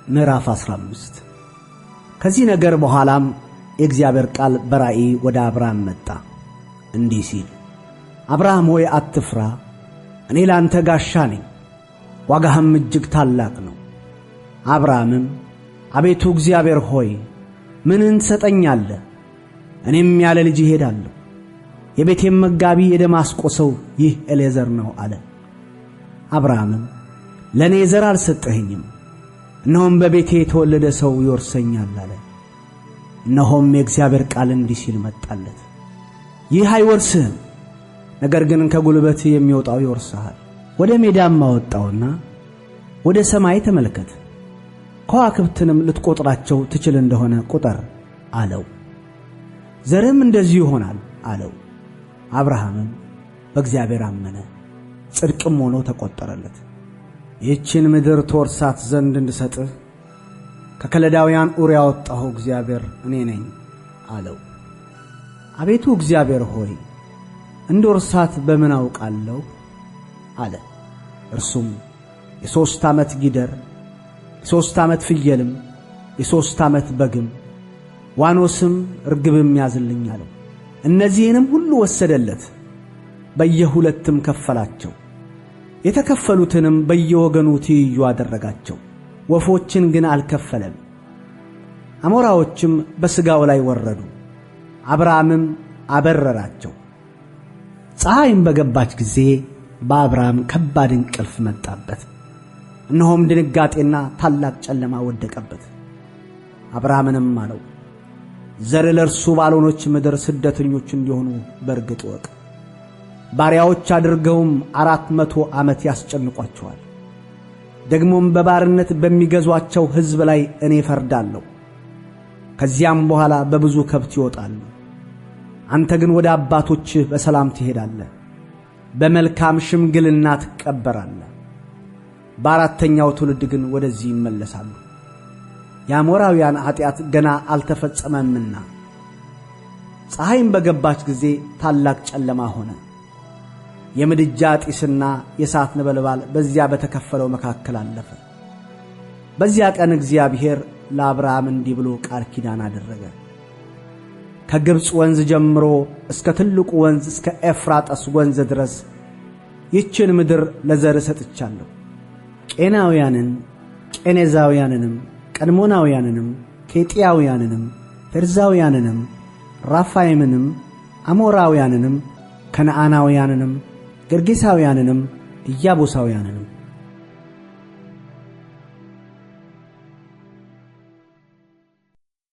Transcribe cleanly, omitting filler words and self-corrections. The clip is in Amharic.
ምዕራፍ 15 ከዚህ ነገር በኋላም የእግዚአብሔር ቃል በራእይ ወደ አብርሃም መጣ እንዲህ ሲል፣ አብርሃም ሆይ አትፍራ፣ እኔ ላንተ ጋሻ ነኝ፣ ዋጋህም እጅግ ታላቅ ነው። አብርሃምም አቤቱ እግዚአብሔር ሆይ ምንን ትሰጠኛለህ? እኔም ያለ ልጅ እሄዳለሁ፣ የቤቴም መጋቢ የደማስቆ ሰው ይህ ኤሌዘር ነው አለ። አብርሃምም ለእኔ ዘር አልሰጠኸኝም፣ እነሆም በቤቴ የተወለደ ሰው ይወርሰኛል አለ። እነሆም የእግዚአብሔር ቃል እንዲህ ሲል መጣለት፣ ይህ አይወርስህም፣ ነገር ግን ከጉልበት የሚወጣው ይወርስሃል። ወደ ሜዳም አወጣውና ወደ ሰማይ ተመልከት፣ ከዋክብትንም ልትቆጥራቸው ትችል እንደሆነ ቁጠር አለው። ዘርም እንደዚህ ይሆናል አለው። አብርሃምም በእግዚአብሔር አመነ፣ ጽድቅም ሆኖ ተቆጠረለት። ይህችን ምድር ትወርሳት ዘንድ እንድሰጥህ ከከለዳውያን ኡር ያወጣሁ እግዚአብሔር እኔ ነኝ አለው። አቤቱ እግዚአብሔር ሆይ እንድወርሳት በምን አውቃለሁ አለ። እርሱም የ3 ዓመት ጊደር፣ የ3 ዓመት ፍየልም፣ የ3 ዓመት በግም፣ ዋኖስም ርግብም ያዝልኝ አለው። እነዚህንም ሁሉ ወሰደለት፣ በየሁለትም ከፈላቸው። የተከፈሉትንም በየወገኑ ትይዩ አደረጋቸው። ወፎችን ግን አልከፈለም። አሞራዎችም በሥጋው ላይ ወረዱ፣ አብርሃምም አበረራቸው። ፀሐይም በገባች ጊዜ በአብርሃም ከባድ እንቅልፍ መጣበት፣ እነሆም ድንጋጤና ታላቅ ጨለማ ወደቀበት። አብርሃምንም አለው፣ ዘር ለእርሱ ባልሆነች ምድር ስደተኞች እንዲሆኑ በርግጥ ወቅ፣ ባሪያዎች አድርገውም 400 ዓመት ያስጨንቋቸዋል። ደግሞም በባርነት በሚገዟቸው ሕዝብ ላይ እኔ ፈርዳለሁ። ከዚያም በኋላ በብዙ ከብት ይወጣሉ። አንተ ግን ወደ አባቶችህ በሰላም ትሄዳለህ፣ በመልካም ሽምግልና ትቀበራለህ። በአራተኛው ትውልድ ግን ወደዚህ ይመለሳሉ። የአሞራውያን ኃጢአት ገና አልተፈጸመምና። ፀሐይም በገባች ጊዜ ታላቅ ጨለማ ሆነ። የምድጃ ጢስና የእሳት ነበልባል በዚያ በተከፈለው መካከል አለፈ። በዚያ ቀን እግዚአብሔር ለአብርሃም እንዲህ ብሎ ቃል ኪዳን አደረገ። ከግብፅ ወንዝ ጀምሮ እስከ ትልቁ ወንዝ እስከ ኤፍራጥስ ወንዝ ድረስ ይህችን ምድር ለዘር ሰጥቻለሁ። ቄናውያንን፣ ቄኔዛውያንንም፣ ቀድሞናውያንንም፣ ኬጢያውያንንም፣ ፌርዛውያንንም፣ ራፋይምንም፣ አሞራውያንንም፣ ከነዓናውያንንም፣ ገርጌሳውያንንም፣ ኢያቡሳውያንንም